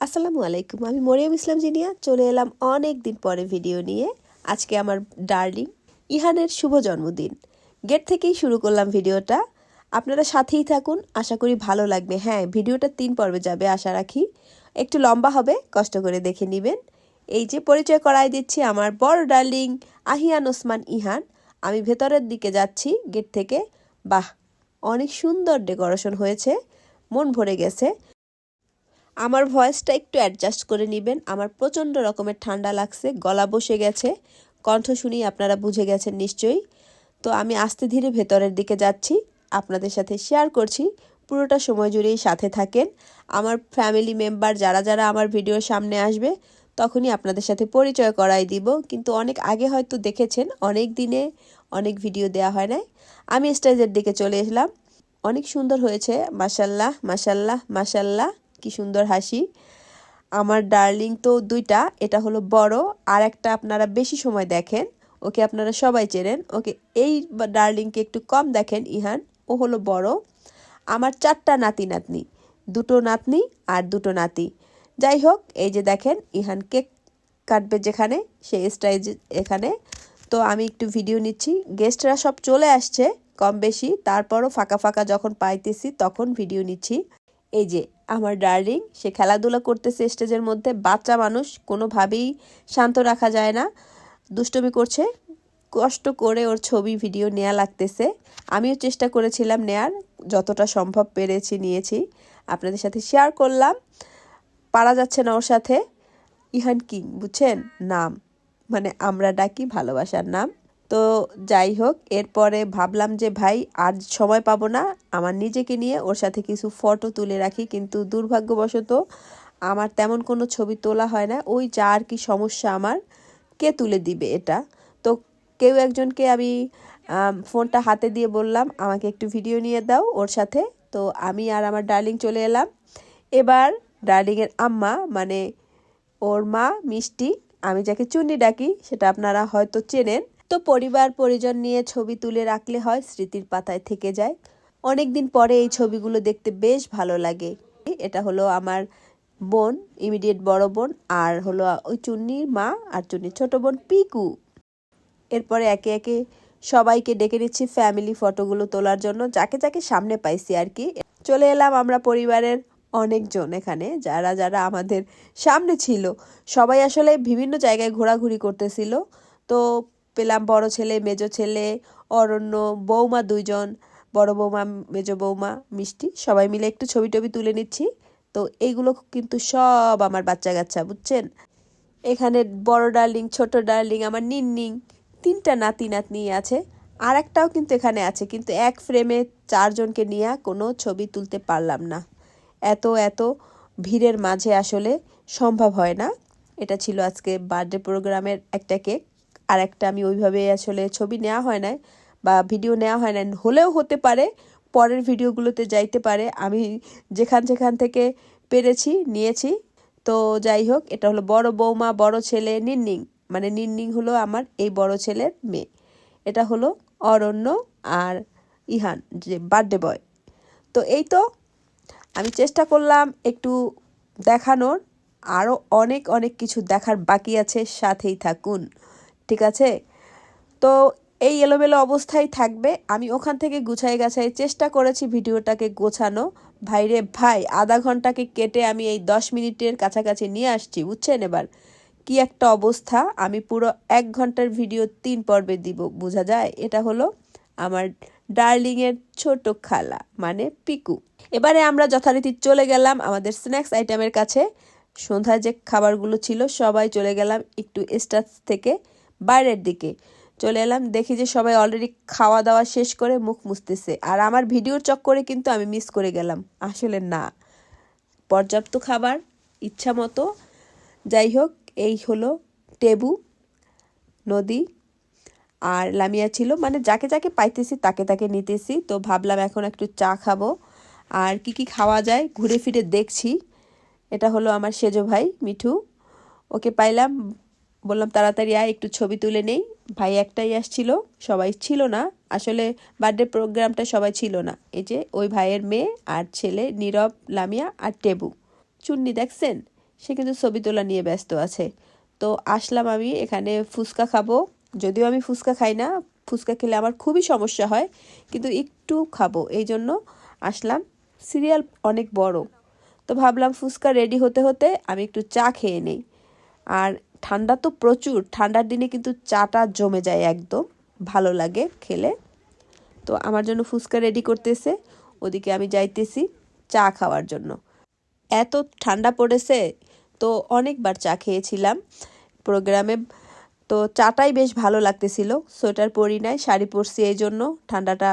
আসসালামু আলাইকুম। আমি মরিয়ম ইসলাম জিনিয়া চলে এলাম অনেক দিন পরে ভিডিও নিয়ে। আজকে আমার ডার্লিং ইহানের শুভ জন্মদিন। গেট থেকেই শুরু করলাম ভিডিওটা। আপনারা সাথেই থাকুন, আশা করি ভালো লাগবে। হ্যাঁ, ভিডিওটা 3 পর্বে যাবে আশা রাখি। একটু লম্বা হবে, কষ্ট করে দেখে নেবেন। এই যে পরিচয় করাই দিচ্ছি, আমার বড় ডার্লিং আহিয়ান ওসমান ইহান। আমি ভেতরের দিকে যাচ্ছি গেট থেকে। বাহ, অনেক সুন্দর ডেকোরেশন হয়েছে, মন ভরে গেছে। আমার ভয়েসটা একটু অ্যাডজাস্ট করে নেবেন, আমার প্রচণ্ড রকমের ঠান্ডা লাগছে, গলা বসে গেছে, কণ্ঠ শুনেই আপনারা বুঝে গেছেন নিশ্চয়ই। তো আমি আস্তে ধীরে ভেতরের দিকে যাচ্ছি, আপনাদের সাথে শেয়ার করছি। পুরোটা সময় জুড়েই সাথে থাকেন। আমার ফ্যামিলি মেম্বার যারা যারা আমার ভিডিওর সামনে আসবে তখনই আপনাদের সাথে পরিচয় করাই দিব, কিন্তু অনেক আগে হয়তো দেখেছেন, অনেক দিনে অনেক ভিডিও দেয়া হয় নাই। আমি স্টেজের দিকে চলে এলাম। অনেক সুন্দর হয়েছে, মাশাল্লাহ মাশাল্লাহ মাশাল্লাহ, কি সুন্দর হাসি। আমার ডার্লিং তো দুইটা, এটা হলো বড়, আর একটা আপনারা বেশি সময় দেখেন, ওকে আপনারা সবাই চেনেন। ওকে এই ডার্লিংকে একটু কম দেখেন, ইহান, ও হলো বড়। আমার 4টা নাতি নাতনি, 2টো নাতনি আর 2টো নাতি। যাই হোক, এই যে দেখেন ইহান কেক কাটবে যেখানে, সেই স্টাইল এখানে। তো আমি একটু ভিডিও নিচ্ছি। গেস্টরা সব চলে আসছে কম বেশি, তারপরও ফাঁকা ফাঁকা যখন পাইতেছি তখন ভিডিও নিচ্ছি। এই যে আমার ডার্লিং, সে খেলাধুলা করতেছে স্টেজের মধ্যে। বাচ্চা মানুষ, কোনোভাবেই শান্ত রাখা যায় না, দুষ্টুমি করছে। কষ্ট করে ওর ছবি ভিডিও নেওয়া লাগতেছে। আমিও চেষ্টা করেছিলাম নেয়ার, যতটা সম্ভব পেরেছি নিয়েছি, আপনাদের সাথে শেয়ার করলাম। পারা যাচ্ছে না ওর সাথে। ইহান কিং, বুঝছেন নাম, মানে আমরা ডাকি ভালোবাসার নাম। তো যাই হোক, এরপরে ভাবলাম যে ভাই আর সময় পাবো না, আমার নিজেকে নিয়ে ওর সাথে কিছু ফটো তুলে রাখি, কিন্তু দুর্ভাগ্যবশত আমার তেমন কোনো ছবি তোলা হয় না। ওই যা আর কি সমস্যা, আমার কে তুলে দিবে এটা। তো কেউ একজনকে আমি ফোনটা হাতে দিয়ে বললাম আমাকে একটু ভিডিও নিয়ে দাও ওর সাথে। তো আমি আর আমার ডার্লিং চলে এলাম। এবার ডার্লিংয়ের আম্মা, মানে ওর মা মিষ্টি, আমি যাকে চুন্নি ডাকি, সেটা আপনারা হয়তো চেনেন। তো পরিবার পরিজন নিয়ে ছবি তুলে রাখলে হয়, স্মৃতির পাতায় থেকে যায়। অনেক দিন পরে এই ছবিগুলো দেখতে বেশ ভালো লাগে। এটা হলো আমার বোন, ইমিডিয়েট বড় বোন, আর হলো ওই চুন্নির মা আর চুন্নির ছোট বোন পিকু। এরপরে একে একে সবাইকে ডেকে নিচ্ছি ফ্যামিলি ফটোগুলো তোলার জন্য, যাকে যাকে সামনে পাইছি আর কি। চলে এলাম আমরা পরিবারের অনেকজন এখানে, যারা যারা আমাদের সামনে ছিল। সবাই আসলে বিভিন্ন জায়গায় ঘোরাঘুরি করতেছিল। তো পেলাম বড় ছেলে, মেজো ছেলে, অরণ্য, বৌমা 2জন, বড় বৌমা, মেজো বৌমা, মিষ্টি, সবাই মিলে একটু ছবি টবি তুলে নিচ্ছি। তো এইগুলো কিন্তু সব আমার বাচ্চা কাচ্চা, বুঝছেন। এখানে বড় ডার্লিং, ছোট ডার্লিং, আমার নিন্নিং, 3টা নাতি নাতনি আছে। আর একটাও কিন্তু এখানে আছে, কিন্তু এক ফ্রেমে 4জনকে নিয়ে কোনো ছবি তুলতে পারলাম না। এত এত ভিড়ের মাঝে আসলে সম্ভব হয় না। এটা ছিল আজকে বার্থডে প্রোগ্রামের একটা কেক। আর একটা আমি ওইভাবে আসলে ছবি নেওয়া হয় না বা ভিডিও নেওয়া হয় না, হলেও হতে পারে পরের ভিডিওগুলোতে যাইতে পারে। আমি যেখান যেখান থেকে পেরেছি নিয়েছি। তো যাই হোক, এটা হলো বড় বৌমা, বড় ছেলে নিন্নিং, মানে নিন্নিং হলো আমার এই বড় ছেলের মেয়ে। এটা হলো অরণ্য আর ইহান, যে বার্থডে বয়। তো এই তো, আমি চেষ্টা করলাম একটু দেখানোর, আরও অনেক অনেক কিছু দেখার বাকি আছে, সাথেই থাকুন, ঠিক আছে। তো এই এলোমেলো অবস্থায় থাকবে। আমি ওখান থেকে গুছাই গাছাই চেষ্টা করেছি ভিডিওটাকে গোছানো। ভাইরে ভাই, আধা ঘন্টাকে কেটে আমি এই 10 মিনিটের কাছাকাছি নিয়ে আসছি, বুঝছেন। এবার কি একটা অবস্থা, আমি পুরো 1 ঘন্টার ভিডিও 3 পর্বে দিব, বোঝা যায়। এটা হলো আমার ডার্লিংয়ের ছোট খালা, মানে পিকু। এবারে আমরা যথারীতি চলে গেলাম আমাদের স্ন্যাক্স আইটেমের কাছে। সন্ধ্যায় যে খাবারগুলো ছিল সবাই চলে গেলাম একটু স্টেজ থেকে বাইরের দিকে চলে এলাম। দেখি যে সবাই অলরেডি খাওয়া দাওয়া শেষ করে মুখ মুছতেছে, আর আমার ভিডিওর চক্করে কিন্তু আমি মিস করে গেলাম। আসলে না, পর্যাপ্ত খাবার, ইচ্ছা মতো। যাই হোক, এই হলো টেবু, নদী আর লামিয়া ছিল, মানে যাকে যাকে পাইতেছি তাকে তাকে নিতেছি। তো ভাবলাম এখন একটু চা খাবো, আর কি কি খাওয়া যায় ঘুরে ফিরে দেখছি। এটা হলো আমার সেজো ভাই মিঠু, ওকে পাইলাম, বললাম তাড়াতাড়ি আয় একটু ছবি তুলে নেই। ভাই একটাই আসছিল, সবাই ছিল না আসলে, বার্থডে প্রোগ্রামটা সবাই ছিল না। এই যে ওই ভাইয়ের মেয়ে আর ছেলে নীরব, লামিয়া আর টেবু। চুন্নি দেখছেন সে কিন্তু ছবি তোলা নিয়ে ব্যস্ত আছে। তো আসলাম আমি এখানে ফুচকা খাবো, যদিও আমি ফুচকা খাই না, ফুচকা খেলে আমার খুবই সমস্যা হয়, কিন্তু একটু খাবো এই জন্য আসলাম। সিরিয়াল অনেক বড়, তো ভাবলাম ফুচকা রেডি হতে হতে আমি একটু চা খেয়ে নেই। আর ঠান্ডা তো প্রচুর, ঠান্ডার দিনে কিন্তু চাটা জমে যায়, একদম ভালো লাগে খেলে। তো আমার জন্য ফুচকা রেডি করতেছে, ওদিকে আমি যাইতেছি চা খাওয়ার জন্য। এত ঠান্ডা পড়েছে, তো অনেকবার চা খেয়েছিলাম প্রোগ্রামে, তো চাটাই বেশ ভালো লাগতেছিল। সোয়েটার পরি নাই, শাড়ি পরছি, এই জন্য ঠান্ডাটা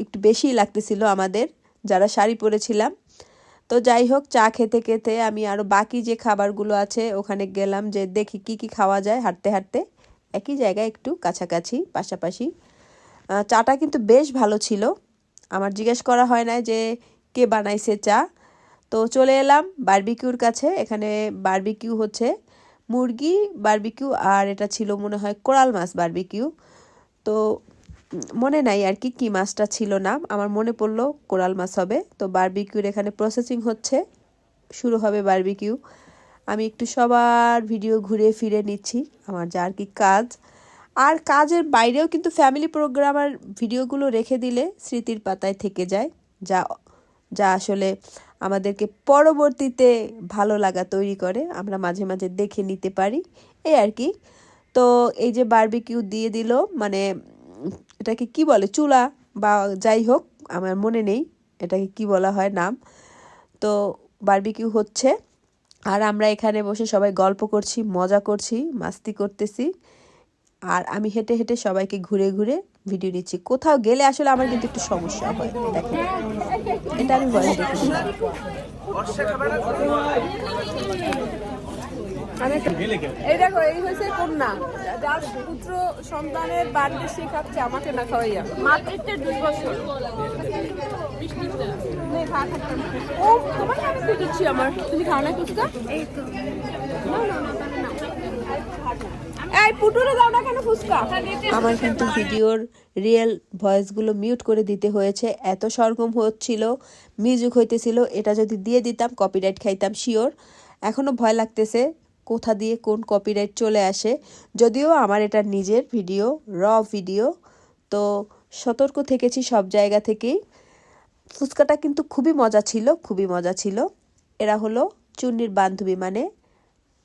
একটু বেশিই লাগতেছিল আমাদের যারা শাড়ি পরেছিলাম। তো যাই হোক, চা খেতে খেতে আমি আরও বাকি যে খাবারগুলো আছে ওখানে গেলাম, যে দেখি কি কি খাওয়া যায় হাঁটতে হাঁটতে, একই জায়গায় একটু কাছাকাছি পাশাপাশি। চাটা কিন্তু বেশ ভালো ছিল, আমার জিজ্ঞেস করা হয় না যে কে বানাইছে চা। তো চলে এলাম বারবিকিউর কাছে। এখানে বারবিকিউ হচ্ছে মুরগি বারবিকিউ, আর এটা ছিল মনে হয় কোরাল মাছ বারবিকিউ। তো মনে নাই আর কি কি মাছটা ছিল নাম, আমার মনে পড়লো কোরাল মাছ হবে। তো বারবিকিউর এখানে প্রসেসিং হচ্ছে, শুরু হবে বারবিকিউ। আমি একটু সবার ভিডিও ঘুরে ফিরে নিচ্ছি, আমার যা আর কি কাজ। আর কাজের বাইরেও কিন্তু ফ্যামিলি প্রোগ্রামের ভিডিওগুলো রেখে দিলে স্মৃতির পাতায় থেকে যায়, যা যা আসলে আমাদেরকে পরবর্তীতে ভালো লাগা তৈরি করে, আমরা মাঝে মাঝে দেখে নিতে পারি, এই আর কি। তো এই যে বারবিকিউ দিয়ে দিল, মানে এটাকে কি বলে, চুলা বা যাই হোক আমার মনে নেই এটাকে কি বলা হয় নাম। তো বারবিকিউ হচ্ছে, আর আমরা এখানে বসে সবাই গল্প করছি, মজা করছি, মাস্তি করতেছি। আর আমি হেঁটে হেঁটে সবাইকে ঘুরে ঘুরে ভিডিও নিচ্ছি। কোথাও গেলে আসলে আমার কিন্তু একটু সমস্যা হয়, দেখেন এটা আমি ভয়েস দেখি। এই দেখো, এই হয়েছে কন্যা, যার পুত্র সন্তানের বার্থডে সে খাচ্ছে আমাকে না খাওয়াইয়া। মাতৃত্বের 2 বছর। ও তোমাকে আমি দিচ্ছি, আমার তুমি খাও না ফুচকা? এই তো এই পুটুরে দাও না কেন ফুচকা? আমার কিন্তু ভিডিওর রিয়েল ভয়েসগুলো মিউট করে দিতে হয়েছে, এত সরগম হচ্ছিল, মিউজিক হইতেছিল। এটা যদি দিয়ে দিতাম কপিরাইট খাইতাম শিওর। এখনও ভয় লাগতেছে কোথা দিয়ে কোন কপিরাইট চলে আসে, যদিও আমার এটা নিজের ভিডিও, র ভিডিও, তো সতর্ক থেকেছি সব জায়গা থেকেই। ফুচকাটা কিন্তু খুবই মজা ছিল, খুবই মজা ছিল। এরা হলো চুন্নির বান্ধবী, মানে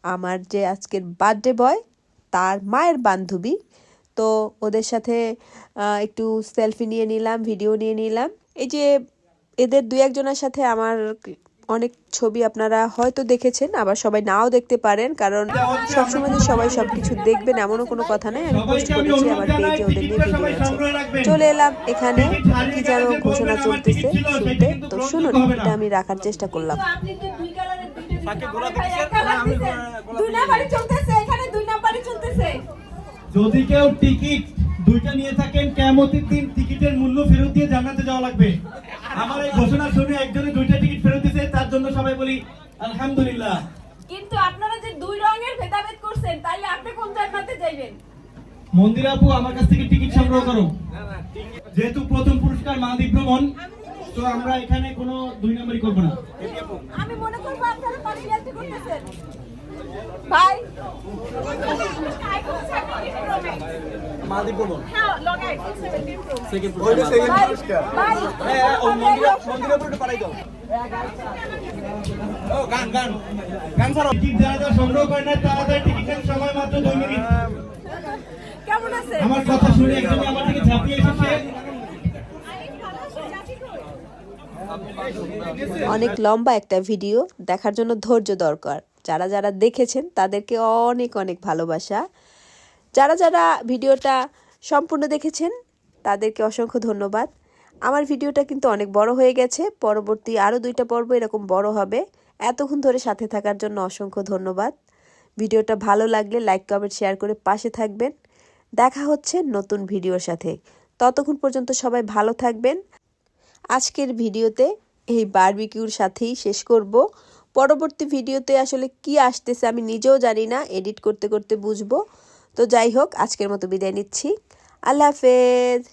আমার যে আজকের বার্থডে বয় তার মায়ের বান্ধবী। তো ওদের সাথে একটু সেলফি নিয়ে নিলাম, ভিডিও নিয়ে নিলাম। এই যে এদের 2-1জনের সাথে আমার অনেক ছবি আপনারা হয়তো দেখেছেন, আবার সবাই নাও দেখতে পারেন, কারণ সবসময় যে সবাই সবকিছু দেখবেন এমনও কোনো কথা নেই। আমি পোস্ট করেছি আমার পেজে, ওদের নিয়ে ভিডিও আছে। চলে এলাম এখানে, কি যেন ঘোষণা চলতেছে শুনতে, তো শুনুন, এটা আমি রাখার চেষ্টা করলাম। যদি কেউ টিকিট 2টা নিয়ে থাকেন, কিয়ামতের দিন টিকিটের মূল্য ফেরত দিয়ে জান্নাতে যাওয়া লাগবে। আমার এই ঘোষণা শুনে একজনে 2টা টিকিট ফেরত দিয়েছে, তার জন্য সবাই বলি আলহামদুলিল্লাহ। কিন্তু আপনারা যে 2 রঙের ভেদাভেদ করছেন, তাইলে আপনি কোন জান্নাতে যাইবেন? মন্দির আপু, আমার কাছ থেকে টিকিট সংগ্রহ করো। যেহেতু প্রথম পুরস্কার মালদ্বীপ ভ্রমণ, তো আমরা এখানে কোনো 2 নম্বরই করব না। আমি মনে করব আপনারা পার্সিয়ালিটি করতেছেন ভাই। মালদ্বীপ ভ্রমণ হ্যাঁ, লং আইফোন 17 প্রো সেকেন্ড পুরস্কার। ভাই হ্যাঁ, ও মন্দির আপু একটু পাঠাই দাও। ও গান গান গান ছাড়ো। টিকিট যারা সংগ্রহ করেন না, তাদের টিকিটের সময় মাত্র 2 মিনিট। কেমন আছে? আমার কথা শুনে একজন আমার দিকে ঝাঁপিয়ে এসেছে। অনেক লম্বা একটা ভিডিও, দেখার জন্য ধৈর্য দরকার। যারা যারা দেখেছেন তাদেরকে অনেক অনেক ভালোবাসা। যারা যারা ভিডিওটা সম্পূর্ণ দেখেছেন তাদেরকে অসংখ্য ধন্যবাদ। আমার ভিডিওটা কিন্তু অনেক বড় হয়ে গেছে, পরবর্তী আরও 2টা পর্ব এরকম বড় হবে। এতক্ষণ ধরে সাথে থাকার জন্য অসংখ্য ধন্যবাদ। ভিডিওটা ভালো লাগলে লাইক কমেন্ট শেয়ার করে পাশে থাকবেন। দেখা হচ্ছে নতুন ভিডিওর সাথে, ততক্ষণ পর্যন্ত সবাই ভালো থাকবেন। আজকের ভিডিওতে এই বারবিকিউর সাথেই শেষ করব। পরবর্তী ভিডিওতে আসলে কি আসতেছে আমি নিজেও জানি না, এডিট করতে করতে বুঝবো। তো যাই হোক, আজকের মতো বিদায় নিচ্ছি। আল্লাহ হাফেজ।